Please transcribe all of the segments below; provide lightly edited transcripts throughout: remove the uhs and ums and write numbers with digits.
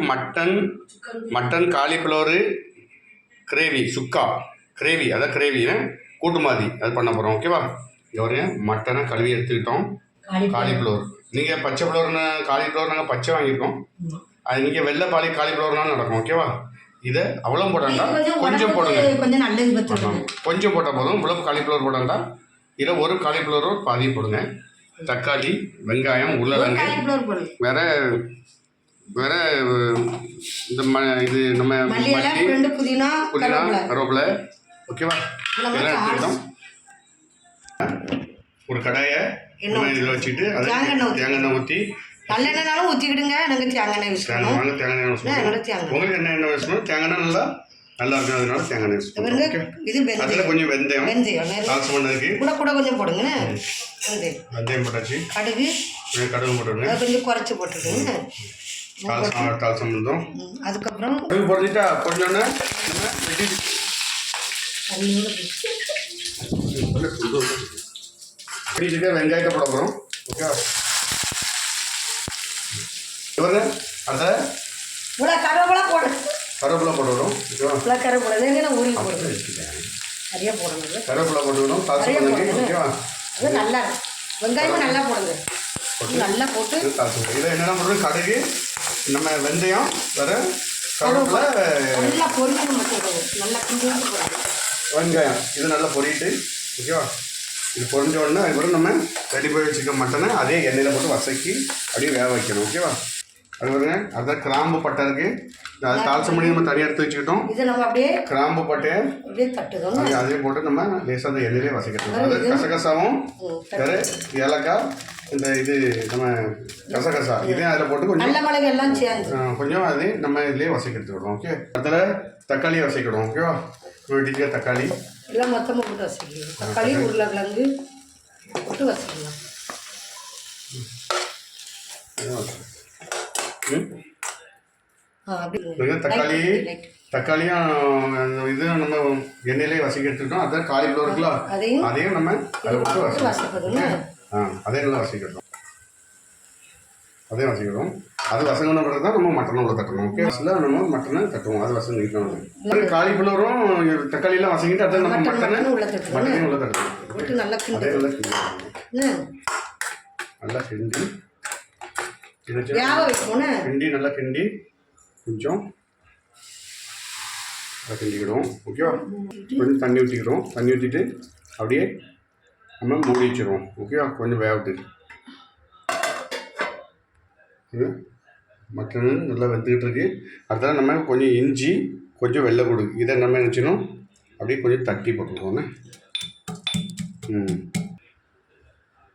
Mutton mutton cauliflower gravy சுக்கா gravy அதான் gravy கூட்டு மாதிரி அது பண்ண போகிறோம். ஓகேவா? இங்கே ஒரு மட்டனை கழுவி எடுத்துக்கிட்டோம். காலிஃப்ளவர் நீங்கள் பச்சை ஃப்ளவர்னு காலிஃப்ளவர் நாங்கள் பச்சை வாங்கியிருக்கோம். அது நீங்கள் வெள்ளை காலிஃப்ளவர்னாலும் நடக்கும். ஓகேவா? இதை அவ்வளோ போட்டாண்டா கொஞ்சம் போடுங்க, கொஞ்சம் போட்டால் போதும். இவ்வளோ காலிஃப்ளவர் போட்டாண்டா இதை ஒரு காலிஃப்ளவர் பாதி போடுங்க. தக்காளி, வெங்காயம், உருளைக்கிழங்கு, வேற இந்த இது நம்ம புதினா கருவேப்பிலை. ஓகேவா? இதெல்லாம் எடுத்துக்கிட்டோம். ஒரு கடாயை இதில் வச்சுட்டு அதை தேங்காய் ஊற்றி நல்லெண்ணெய்னாலும் ஊற்றிக்கிடுங்க. நாங்கள் தேங்காய் யூஸ் பண்ணுவோம். உங்களுக்கு என்ன எண்ணெய் யூஸ் பண்ணணும்? தேங்காய் நல்லா இருக்கும். அதனால தேங்காய் யூஸ் பண்ணுவோம். இது அதில் கொஞ்சம் வெந்தயம் தாளிச்சு பண்ணதுக்கு கூட கொஞ்சம் போடுங்க. வெந்தயம் போட்டாச்சு. கடுகு போட்டுருங்க. கொஞ்சம் குறைச்சி போட்டுருங்க. தாளிச்சம் பண்ணோம். அதுக்கப்புறம் கடுகு போட்டுட்டா கொஞ்சோன்னு வெட்டிட்டு வெங்காயத்தை போட போகிறோம். ஓகே, அதை கருவேப்பிலை போடு. கருவேப்பிலை போட்டுவிடும். ஓகேவா? கருவேப்பிலை ஊறி போடுறது நிறைய போடணும். கருவேப்பிலை போட்டுவிடும். ஓகேவா? அது நல்லா வெங்காயமும் நல்லா போடுங்க. நல்லா போட்டு இதை என்னென்ன போடுறது? கடுகு, நம்ம வெந்தயம், வேற கருவேப்பிலை நல்லா பொரிக்கணும். நல்லா கிண்டி வெங்காயம் இது நல்லா பொரிட்டு. ஓகேவா? இது பொரிஞ்ச உடனே அதுக்கப்புறம் நம்ம ரெடி பண்ணி வச்சுக்க மட்டனை அதே எண்ணெயில் போட்டு வசக்கி அப்படியே வேக வைக்கணும். ஓகேவா? அது பாருங்க, அதான் கிராம்பு பட்டை இருக்குது. அது தாளிச்ச பண்ணி நம்ம தனியாக எடுத்து வச்சுக்கிட்டோம். கிராம்பு பட்டையை அதையும் போட்டு நம்ம லேசாக அந்த எண்ணெயிலே வசக்கிட்டோம். அது கசகசாவும் வேறு ஏலக்காய், இந்த இது நம்ம கசகசா இதையும் அதில் போட்டு கொஞ்சம் அதையும் நம்ம இதுலேயே வசக்கி எடுத்துக்கிடுவோம். ஓகே, அதில் தக்காளியை வசக்கிடுவோம். ஓகேவா? வெட்டிக்க தக்காளி எல்லாம் மொத்தமாக போட்டு வசக்கிடுவோம். தக்காளி, உருளைக்கிழங்கு போட்டு வசக்கலாம். தக்காளியும் இது நம்ம எண்ணெயிலே வசக்கி எடுத்துக்கிட்டோம். அதான் காலிஃப்ளவர் இருக்குல்ல, அதையும் நம்ம அதை போட்டு அதே நல்லா வசக்கிட்டோம். அதே வசக்கிடுவோம். அது வசங்கின பிறகு தான் நம்ம மட்டனை உள்ள தட்டணும். ஓகே, நம்ம மட்டனை தட்டுவோம். அது வசங்கிக்கணும். காலிஃப்ளவரும் தக்காளியெல்லாம் வசங்கிட்டு அதை நம்ம மட்டனையும் உள்ள தட்டணும். நல்லா கிண்டி நல்லா கிண்டி கொஞ்சம் கிண்டிக்கிடுவோம். ஓகேவா? கொஞ்சம் தண்ணி ஊற்றிக்கிறோம். தண்ணி ஊற்றிட்டு அப்படியே நம்ம மூடி வச்சுருவோம். ஓகேவா? கொஞ்சம் வேகட்டு மட்டன் நல்லா வெந்துக்கிட்டு இருக்கு. அடுத்தது நம்ம கொஞ்சம் இஞ்சி, கொஞ்சம் வெள்ளை கொடு, இதை நம்ம நினச்சினோம் அப்படியே கொஞ்சம் தட்டி போட்டுருவோங்க.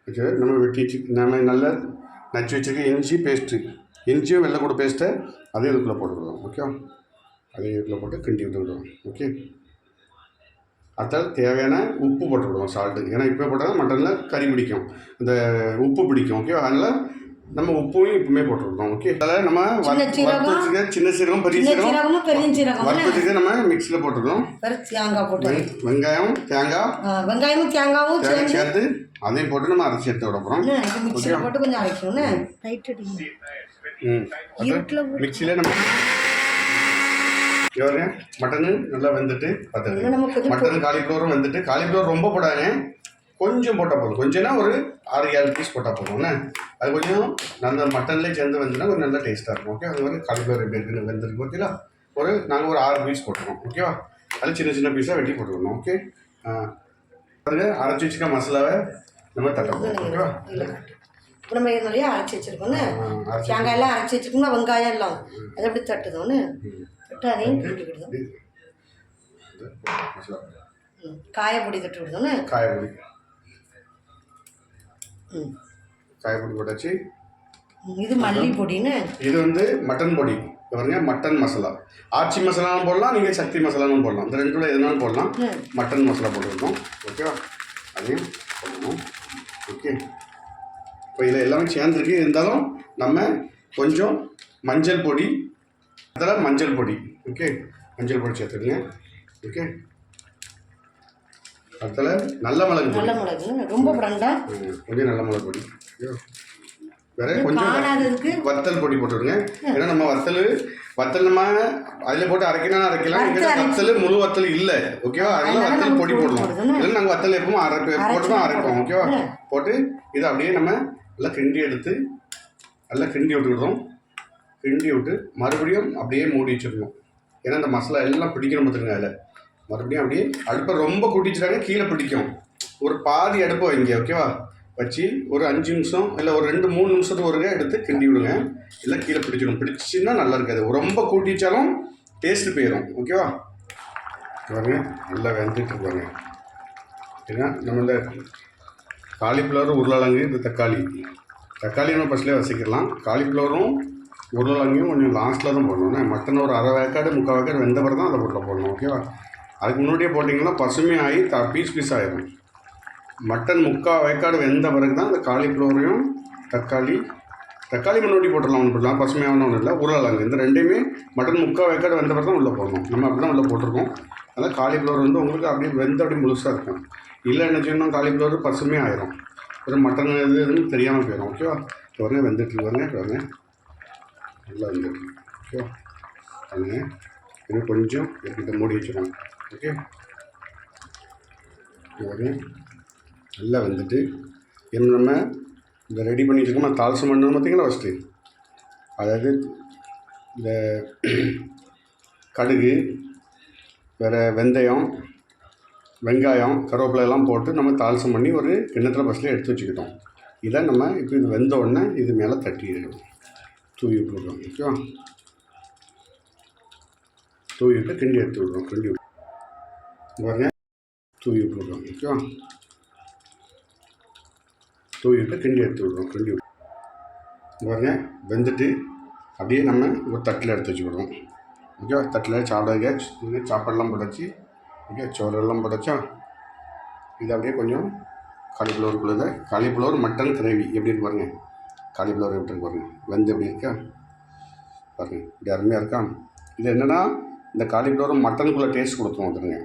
ஓகே, நம்ம வெட்டி நம்ம நல்லா நச்சு வச்சுருக்க இஞ்சி பேஸ்ட்டு, இஞ்சியும் வெள்ளை கூட பேஸ்ட்டை அதையும் இதுக்குள்ளே போட்டுவிடுவோம். ஓகேவா? அதையும் இதுக்குள்ளே போட்டு கிண்டி விட்டுவிடுவோம். ஓகே, அடுத்தது தேவையான உப்பு போட்டுவிடுவோம், சால்ட்டு. ஏன்னா இப்போ போட்டால் மட்டனில் கறி பிடிக்கும், இந்த உப்பு பிடிக்கும். ஓகே, அதனால் நம்ம உப்பையும் இப்பவுமே போட்டுவிடுவோம். ஓகே, அதில் நம்ம சின்ன சீரகம், பெரிய சீரகம் வறுத்துட்டு நம்ம மிக்சியில் போட்டுருக்கோம். வெங்காயம், தேங்காயும் சேர்த்து அதையும் போட்டு நம்ம அரைச்சி எடுத்து விட போகிறோம். மிக்சியில் நம்ம மட்டனு நல்லா வெந்துட்டு பார்த்துருக்கு. மட்டன் காலிஃப்ளவரும் வெந்துட்டு. காலிஃப்ளவர் ரொம்ப போடாங்க, கொஞ்சம் போட்டால் போதும். கொஞ்சம்னா ஒரு 6-7 பீஸ் போட்டால் போதும்ண்ணே. அது கொஞ்சம் நல்ல மட்டன்லேயே சேர்ந்து வந்துன்னா கொஞ்சம் நல்லா டேஸ்ட்டாக இருக்கும். ஓகே, அது மாதிரி காலிஃப்ளவர் எப்படி இருக்குன்னு வெந்துருக்கு. ஓகேங்களா? நாங்கள் ஒரு 6 பீஸ் போட்டுருவோம். ஓகேவா? அது சின்ன சின்ன பீஸாக வெட்டி போட்டுருவோம். ஓகே, அதுக்கு அரைச்சி வச்சுக்க மசாலாவை நம்ம தட்டப்போம். ஓகேவா? நம்ம இது நிறையா அரைச்சி வச்சுருக்கோன்னு தேங்காயெல்லாம் அரைச்சி வச்சுருக்கோம்னா வெங்காயம் எல்லாம் அதை எப்படி தட்டுதோன்னு தட்டு அதையும் கிண்டிக்கிடுதோம். காயப்பொடி தட்டு விடுதோன்னு காயப்பொடி போட்டாச்சு. இது மல்லி பொடின்னு, இது வந்து மட்டன் பொடி. பாருங்க, மட்டன் மசாலா. ஆச்சி மசாலாவும் போடலாம், நீங்கள் சக்தி மசாலாவும் போடலாம். இந்த ரெண்டுல எதுனாலும் போடலாம். மட்டன் மசாலா போட்டுருக்கோம். ஓகேவா? அதையும் போடணும். ஓகே, இப்போ இதில் எல்லாமே சேர்ந்துருக்கு. இருந்தாலும் நம்ம கொஞ்சம் மஞ்சள் பொடி, அதில் மஞ்சள் பொடி. ஓகே, மஞ்சள் பொடி சேர்த்துருங்க. ஓகே, அதில் நல்ல மிளகு, ரொம்ப பிராண்டா கொஞ்சம் நல்ல மிளகு பொடி. வேற கொஞ்சம் காணாததுக்கு வத்தல் பொடி போட்டுருங்க. ஏன்னா நம்ம வத்தல் நம்ம அதில் போட்டு அரைக்கலாம் வத்தல் முழு வத்தல் இல்லை, ஓகேவா? அதெல்லாம் வத்தல் பொடி போடணும். இல்லை நாங்கள் வத்தல் எப்பவும் போட்டு தான் அரைப்போம், ஓகேவா? போட்டு இதை அப்படியே நம்ம நல்லா கிண்டி எடுத்து நல்லா கிண்டி விட்டுக்கிடுறோம். கிண்டி விட்டு மறுபடியும் அப்படியே மூடி வச்சிடணும். ஏன்னா இந்த மசாலா எல்லாம் பிடிக்கணும் பார்த்துருங்க. அதில் மறுபடியும் அப்படியே அடுப்பை ரொம்ப கூட்டிச்சிட்டாங்க, கீழே பிடிக்கும். ஒரு பாதி அடுப்பை வைங்க, ஓகேவா? வச்சு ஒரு 5 நிமிஷம் இல்லை ஒரு 2-3 நிமிஷத்துக்கு ஒருங்க எடுத்து கிண்டி விடுங்க. இல்லை கீழே பிடிச்சிடும். பிடிச்சின்னா நல்லா இருக்காது. ரொம்ப கூட்டிச்சாலும் டேஸ்ட்டு போயிடும், ஓகேவா? பாருங்க நல்லா வெந்துட்டு இருப்பாங்க. ஏன்னா நம்ம இந்த காலிஃப்ளவர், உருளைக்கிழங்கு, இந்த தக்காளி நம்ம ஃபஸ்ட்லேயே வசிக்கலாம். காலிஃப்ளவரும் உருளைக்கிழங்கையும் கொஞ்சம் லாஸ்ட்டில் தான் போடணும். மட்டன் ஒரு 1/2 வேக்காடு 3/4 வேக்காடு வெந்த பிறகு தான் அதை உள்ள போடணும், ஓகேவா? அதுக்கு முன்னாடியே போட்டிங்கன்னா பசுமையாகி பீஸ் ஆகிடும். மட்டன் 3/4 வேக்காடு வெந்த பிறகு தான் அந்த காலிஃப்ளவரையும் தக்காளி முன்னாடி போட்டுடலாம். ஒன்று போடலாம், பசுமையான ஒன்றும் இல்லை. உருளைக்கிழங்கு இந்த ரெண்டையுமே மட்டன் 3/4 வேக்காடு வெந்த பிறகு தான் உள்ளே போடணும். நம்ம அப்படி தான் உள்ளே போட்டிருக்கோம். அதனால் காலிஃப்ளவர் வந்து உங்களுக்கு அப்படியே வெந்து அப்படியே முழுசாக இருக்கும். இல்லை என்ன செய்யணும், காலிஃப்ளவர் பசுமையாக ஆயிரும். அப்புறம் மட்டன் இதுன்னு தெரியாமல் போயிடும், ஓகேவா? பாருங்க வெந்துட்டு பாருங்க நல்லா வெந்துட்டு, ஓகேவா? பாருங்க இன்னும் கொஞ்சம் கிட்ட மூடி வச்சுருவோம், ஓகே? பாருங்க நல்லா வெந்துட்டு என்ன நம்ம இந்த ரெடி பண்ணி வச்சுருக்கோம். தால்சம் பண்ணணும் பார்த்தீங்களா ஃபஸ்ட்டு. அதாவது இந்த கடுகு, வேறு வெந்தயம், வெங்காயம், கருவேப்பிலை எல்லாம் போட்டு நம்ம தால்சம் பண்ணி ஒரு கிண்ணத்தில் ஃபஸ்ட்லேயே எடுத்து வச்சுக்கிட்டோம். இதை நம்ம இப்போ இது வெந்த உடனே இது மேலே தூவி விட்டுருவோம், ஓகேவா? தூவி விட்டு கிண்டி எடுத்து விட்றோம். பாருங்க தூவி விட்டுருவோம், ஓகேவா? தூவி விட்டு கிண்டி எடுத்து விட்றோம். பாருங்க வெந்துட்டு அப்படியே நம்ம ஒரு தட்டில் எடுத்து வச்சுக்கிடுவோம், ஓகேவா? தட்டில் சாப்பாடெல்லாம் போட்டாச்சு, ஓகே? சோறெல்லாம் போட்டாச்சா? இது அப்படியே கொஞ்சம் காலிஃப்ளவர் மட்டன் கிரேவி எப்படி இருக்கு பாருங்க. காலிஃப்ளவர் எப்படி இருக்கு பாருங்க, வெந்து எப்படி இருக்கா பாருங்க, இப்படி அருமையாக இருக்கா? இது என்னென்னா இந்த காலிஃப்ளவர் மட்டனுக்குள்ளே டேஸ்ட் கொடுத்துரும் வந்துடுங்க.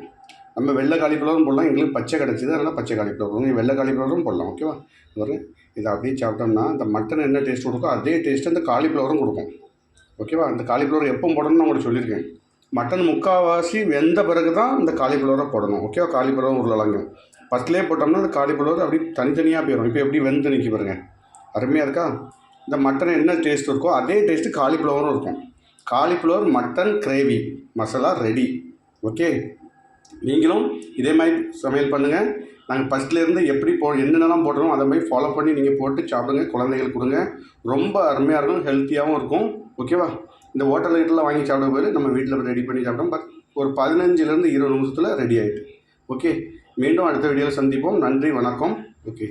நம்ம வெள்ளை காலிஃப்ளவரும் போடலாம், எங்களுக்கு பச்சை கிடச்சிது அதனால் பச்சை காலிஃப்ளவர் போடலாம். வெள்ளை காலிஃப்ளவரும் போடலாம், ஓகேவா? பாருங்க இதை அப்படியே சாப்பிட்டோம்னா இந்த மட்டன் என்ன டேஸ்ட் கொடுக்கும் அதே டேஸ்ட்டு அந்த காலிஃப்ளவரும் கொடுக்கும், ஓகேவா? அந்த காலிஃப்ளவர் எப்போ போடணும்னு நான் உங்களுக்கு சொல்லியிருக்கேன். மட்டன் 3/4 வெந்த பிறகு தான் இந்த காலிஃப்ளவரை போடணும், ஓகேவா? காலிஃப்ளவர் உருளைக்கிழங்கு ஃபஸ்ட்லேயே போட்டோம்னா அந்த காலிஃப்ளவர் அப்படி தனித்தனியாக போயிடும். இப்போ எப்படி வெந்து நிற்கி பாருங்க, அருமையாக இருக்கா? இந்த மட்டன் என்ன டேஸ்ட் இருக்கோ அதே டேஸ்ட்டு காலிஃப்ளவரும் இருக்கும். Cauliflower mutton gravy masala ready, okay? நீங்களும் இதே மாதிரி சமையல் பண்ணுங்கள். நாங்கள் ஃபஸ்ட்லேருந்து எப்படி என்னென்னலாம் போடுறோம் அதை மாதிரி ஃபாலோ பண்ணி நீங்கள் போட்டு சாப்பிடுங்க, குழந்தைகளுக்கு கொடுங்க. ரொம்ப அருமையாக இருக்கும், ஹெல்த்தியாகவும் இருக்கும், ஓகேவா? இந்த ஹோட்டலில் வாங்கி சாப்பிட போது நம்ம வீட்டில் ரெடி பண்ணி சாப்பிட்டோம். பட் ஒரு 15-20 நிமிஷத்தில் ரெடி ஆகிட்டு, ஓகே? மீண்டும் அடுத்த வீடியோவில் சந்திப்போம். நன்றி, வணக்கம், ஓகே?